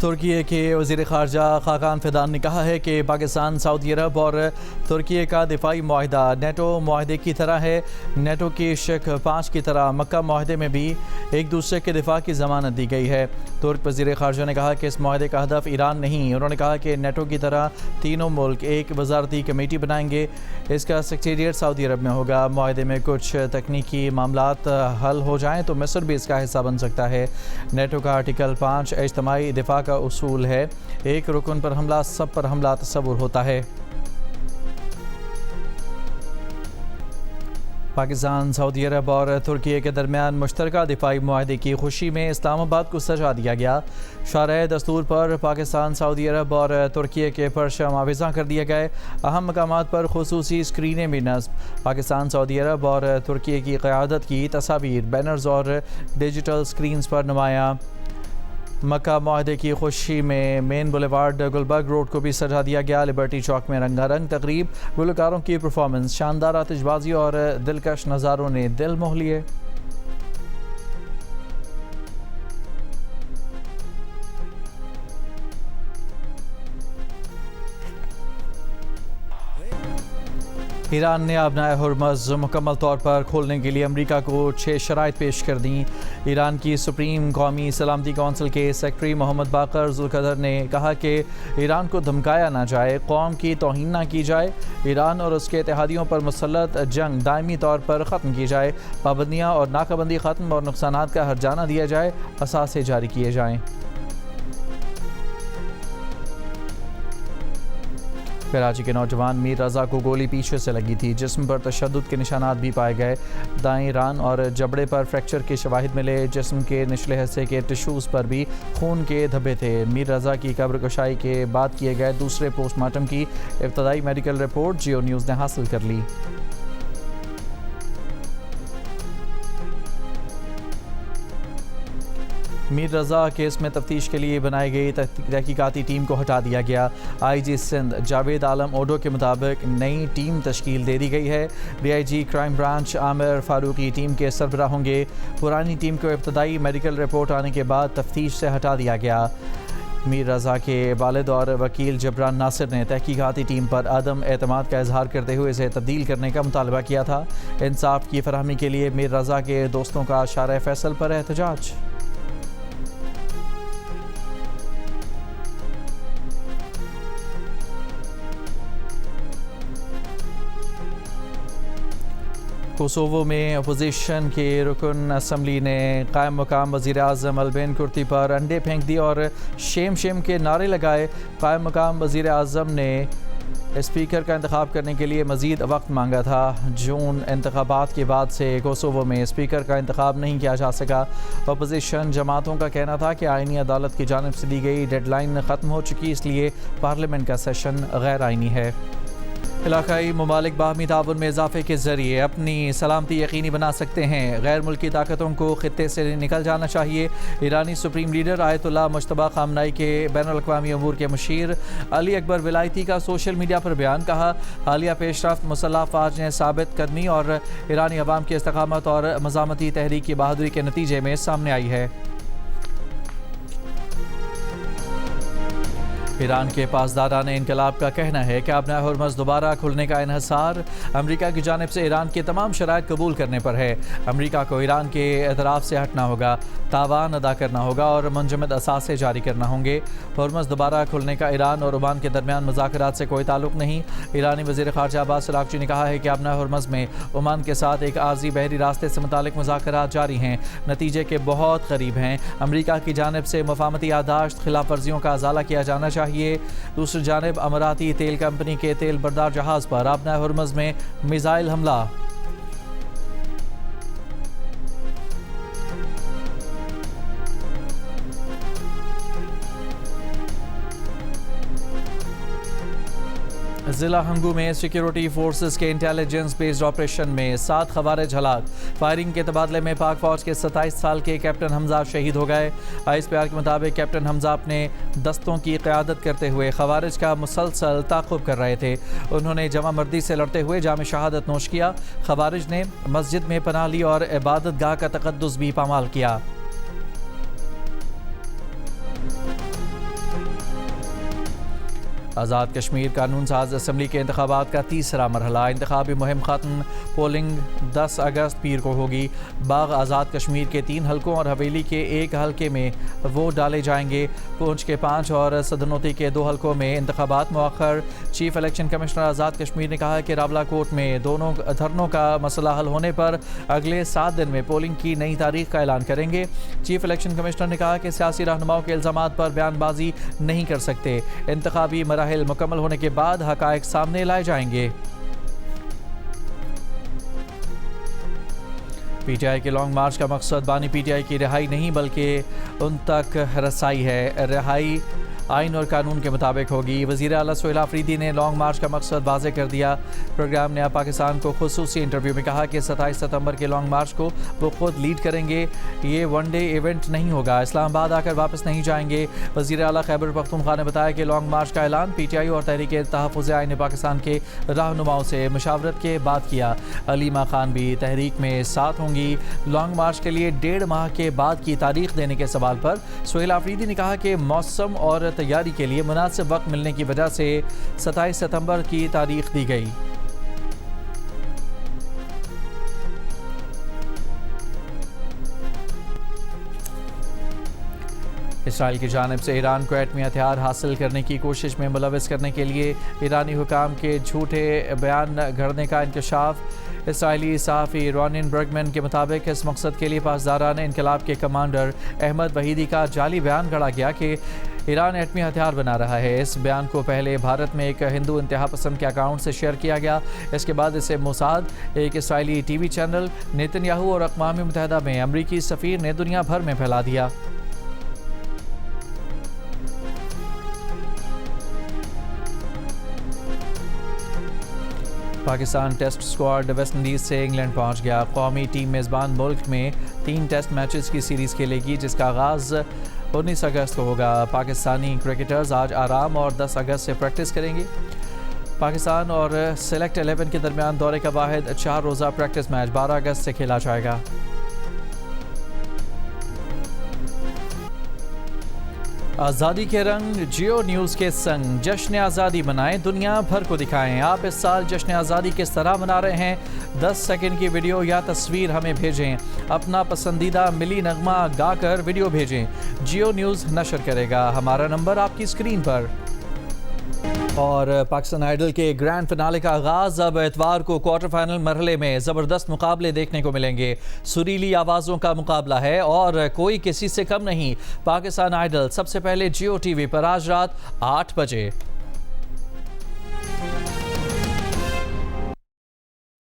तुर्की के वज़ीर ख़ारजा खाकान फिदान ने कहा है कि पाकिस्तान, सऊदी अरब और तुर्की का दिफाई मुआहदा नेटो मुआहदे की तरह है। नेटो की शिक 5 की तरह मक्का मुआहदे में भी एक दूसरे के दिफा की ज़मानत दी गई है। तुर्क वज़ीर ख़ारजा ने कहा कि इस मुआहदे का हदफ ईरान नहीं। उन्होंने कहा कि नेटो की तरह तीनों मुल्क एक वजारती कमेटी बनाएंगे। इसका सेक्रेटेरिएट सऊदी अरब में होगा। मुआहदे में कुछ तकनीकी मामलात हल हो जाएँ तो मिस्र भी इसका हिस्सा बन सकता है। नेटो का आर्टिकल 5 इज्तिमाई दिफा का उसूल है। एक रुकन पर हमला सब पर हमला तस्वुर होता है। पाकिस्तान, सऊदी अरब और तुर्की के दरमियान मुश्तरका दिफाई मुआहदे की खुशी में इस्लामाबाद को सजा दिया गया। शारह दस्तूर पर पाकिस्तान, सऊदी अरब और तुर्की के परचम आविज़ां कर दिए गए। अहम मकामात पर खुसूसी स्क्रीनें भी नस्ब। पाकिस्तान, सऊदी अरब और तुर्की की क़यादत की तस्वीर बैनर्स और डिजिटल स्क्रीन्स पर नुमायाँ। मक्का मुआहदे की खुशी में मेन बुलेवार्ड गुलबर्ग रोड को भी सजा दिया गया। लिबर्टी चौक में रंगारंग तकरीब, गुलकारों की परफॉर्मेंस, शानदार आतिशबाजी और दिलकश नज़ारों ने दिल मोह लिए। ईरान ने अपना हुर्मज़ मुकम्मल तौर पर खोलने के लिए अमरीका को 6 शराइत पेश कर दी। ईरान की सुप्रीम कौमी सलामती कौंसिल के सेक्रेटरी मोहम्मद बाकर जुल्कदर ने कहा कि ईरान को धमकाया ना जाए, कौम की तौहीन ना की जाए। ईरान और उसके इत्तेहादियों पर मुसल्लत जंग दायमी तौर पर ख़त्म की जाए। पाबंदियाँ और नाकाबंदी ख़त्म और नुकसानात का हर्जाना दिया जाए। असासे जारी किए जाएँ। कराची के नौजवान मीर रज़ा को गोली पीछे से लगी थी। जिस्म पर तशद्दुद के निशानात भी पाए गए। दाएं रान और जबड़े पर फ्रैक्चर के शवाहिद मिले। जिस्म के निचले हिस्से के टिश्यूज़ पर भी खून के धब्बे थे। मीर रज़ा की कब्र कुशाई के बाद किए गए दूसरे पोस्टमार्टम की इब्तदाई मेडिकल रिपोर्ट जियो न्यूज़ ने हासिल कर ली। मीर रज़ा केस में तफ्तीश के लिए बनाई गई तहकीकाती टीम को हटा दिया गया। IG सिंध जावेद आलम ओडो के मुताबिक नई टीम तश्कील दे दी गई है। DIG crime branch Aamir Farooqui team के सरबराह होंगे। पुरानी टीम को इब्तदाई मेडिकल रिपोर्ट आने के बाद तफ्तीश से हटा दिया गया। मीर रज़ा के वालिद और वकील जबरान नासिर ने तहकीकाती टीम पर अदम एतमाद का इजहार करते हुए इसे तब्दील करने का मुतालबा किया था। इंसाफ की फरहमी के लिए मीर रज़ा के दोस्तों का शार फैसल पर एहतजाज। कोसोवो में अपोजिशन के रुकन असम्बली ने कायम मकाम वज़ीर आज़म अल्बेन कुर्ती पर अंडे फेंक दिए और शेम शेम के नारे लगाए। कायम मकाम वज़ीर आज़म ने स्पीकर का इंतखाब करने के लिए मज़ीद वक्त मांगा था। जून इंतखाबात के बाद से कोसोवो में स्पीकर का इंतखाब नहीं किया जा सका। अपोजिशन जमातों का कहना था कि आइनी अदालत की जानिब से दी गई डेडलाइन ख़त्म हो चुकी, इसलिए पार्लियामेंट का सेशन गैर आइनी है। इलाकाई ममालिक बाहमी ताउन में इजाफे के ज़रिए अपनी सलामती यकीनी बना सकते हैं। गैर मुल्की ताकतों को खित्ते से निकल जाना चाहिए। ईरानी सुप्रीम लीडर आयतुल्लाह मुज्तबा ख़ामनाई के बैनुल-अक़वामी अमूर के मुशीर अली अकबर विलायती का सोशल मीडिया पर बयान। कहा, हालिया पेशरफ्त मुसल्लह अफ़वाज ने साबित कदमी और ईरानी अवाम की इस्तक़ामत और मज़ामती तहरीक की बहादुरी के नतीजे में सामने आई है। ईरान के पासदारान इनकलाब का कहना है कि अपना हुर्मज़ दोबारा खुलने का इन्हिसार अमरीका की जानिब से ईरान के तमाम शराइत कबूल करने पर है। अमरीका को ईरान के एतराफ़ से हटना होगा, तावान अदा करना होगा और मुंजमद असासे जारी करना होंगे। हुर्मज़ दोबारा खुलने का ईरान और ओमान के दरमियान मुज़ाकरात से कोई ताल्लुक़ नहीं। ईरानी वज़ीर ख़ारजा अब्बास अराग़ची ने कहा है कि अपना हुर्मज़ में ओमान के साथ एक आर्ज़ी बहरी रास्ते से मुतालिक मुज़ाकरात जारी हैं, नतीजे के बहुत करीब हैं। अमरीका की जानिब से मफ़ाहमती याददाश्त खिलाफ वर्जियों का अज़ाला किया जाना चाहिए। दूसरी जानिब अमराती तेल कंपनी के तेल बरदार जहाज़ पर अपना हुर्मज़ में मिसाइल हमला। ज़िला हंगू में सिक्योरिटी फोर्सेस के इंटेलिजेंस बेस्ड ऑपरेशन में 7 खवारिज हलाक। फायरिंग के तबादले में पाक फौज के 27 साल के कैप्टन हमजा शहीद हो गए। ISPR के मुताबिक कैप्टन हमजा अपने दस्तों की क़यादत करते हुए खवारिज का मुसलसल ताक़ुब कर रहे थे। उन्होंने जमा मर्दी से लड़ते हुए जाम शहादत नोश किया। खवारिज ने मस्जिद में पनाह ली और इबादत गाह का तक़द्दुस भी पामाल किया। आज़ाद कश्मीर कानून साज असम्बली के इंतखाबात का तीसरा मरहला। इंतखाबी मुहिम ख़त्म। पोलिंग 10 अगस्त पीर को होगी। बाग आज़ाद कश्मीर के 3 हलकों और हवेली के 1 हलके में वोट डाले जाएंगे। पूंछ के 5 और सदनोती के 2 हलकों में इंतखाबात मुअख्खर। Chief election commissioner Azad Kashmir ने कहा कि रावला कोर्ट में दोनों धरनों का मसला हल होने पर अगले 7 दिन में पोलिंग की नई तारीख का ऐलान करेंगे। चीफ इलेक्शन कमिश्नर ने कहा कि सियासी रहनुमाओं के इल्ज़ामात पर बयानबाजी नहीं कर सकते। इंतखाबी मराहिल मुकम्मल होने के बाद हक़ाइक़ सामने लाए जाएंगे। पीटीआई के लॉन्ग मार्च का मकसद बानी पीटीआई की रिहाई नहीं बल्कि उन तक रसाई है। रिहाई आइन और कानून के मुताबिक होगी। वज़ीर आला सोहेल आफरीदी ने लॉन्ग मार्च का मकसद वाज़े कर दिया। प्रोग्राम नया पाकिस्तान को खुसूसी इंटरव्यू में कहा कि 27 सितंबर के लॉन्ग मार्च को वो खुद लीड करेंगे। ये वन डे इवेंट नहीं होगा। इस्लामाबाद आकर वापस नहीं जाएंगे। वज़ीर आला खैबर पख्तूनख्वा ने बताया कि लॉन्ग मार्च का ऐलान पीटीआई और तहरीक तहफ़्फ़ुज़ आइन पाकिस्तान के रहनुमाओं से मुशावरत के बाद किया। अलीमा खान भी तहरीक में साथ होंगी। लॉन्ग मार्च के लिए 1.5 माह के बाद की तारीख देने के सवाल पर सोहेल आफरीदी ने कहा कि मौसम और तैयारी के लिए मुनासिब वक्त मिलने की वजह से 27 सितंबर की तारीख दी गई। इसराइल की जानिब से ईरान को एटमी हथियार हासिल करने की कोशिश में मुलविस करने के लिए ईरानी हुकाम के झूठे बयान गढ़ने का इंकशाफ। इसराइली सहाफ़ी रोनिन बर्गमैन के मुताबिक इस मकसद के लिए पासदारान इनकलाब के कमांडर अहमद वहीदी का जाली बयान गढ़ा गया कि ईरान एटमी हथियार बना रहा है। इस बयान को पहले भारत में एक हिंदू इंतहा पसंद के अकाउंट से शेयर किया गया। इसके बाद इसे मोसाद, एक इसराइली टीवी चैनल, नेतन्याहू और अक़वाम मुत्तहिदा में अमरीकी सफ़ीर ने दुनिया भर में फैला दिया। Pakistan test squad West Indies से इंग्लैंड पहुंच गया। कौमी टीम मेज़बान मुल्क में 3 टेस्ट मैचेस की सीरीज़ खेलेगी जिसका आगाज़ 19 अगस्त को होगा। पाकिस्तानी क्रिकेटर्स आज आराम और 10 अगस्त से प्रैक्टिस करेंगे। पाकिस्तान और सेलेक्ट 11 के दरमियान दौरे का वाहिद 4 रोज़ा प्रैक्टिस मैच 12 अगस्त से खेला जाएगा। आज़ादी के रंग जियो न्यूज़ के संग जश्न आज़ादी मनाएं, दुनिया भर को दिखाएं। आप इस साल जश्न आज़ादी किस तरह मना रहे हैं? 10 सेकंड की वीडियो या तस्वीर हमें भेजें। अपना पसंदीदा मिली नगमा गाकर वीडियो भेजें। जियो न्यूज़ नशर करेगा। हमारा नंबर आपकी स्क्रीन पर। और पाकिस्तान आइडल के ग्रैंड फिनाले का आगाज़ अब इतवार को क्वार्टर फाइनल मरहले में ज़बरदस्त मुकाबले देखने को मिलेंगे। सुरीली आवाज़ों का मुकाबला है और कोई किसी से कम नहीं। पाकिस्तान आइडल सबसे पहले जियो टीवी पर आज रात 8 बजे।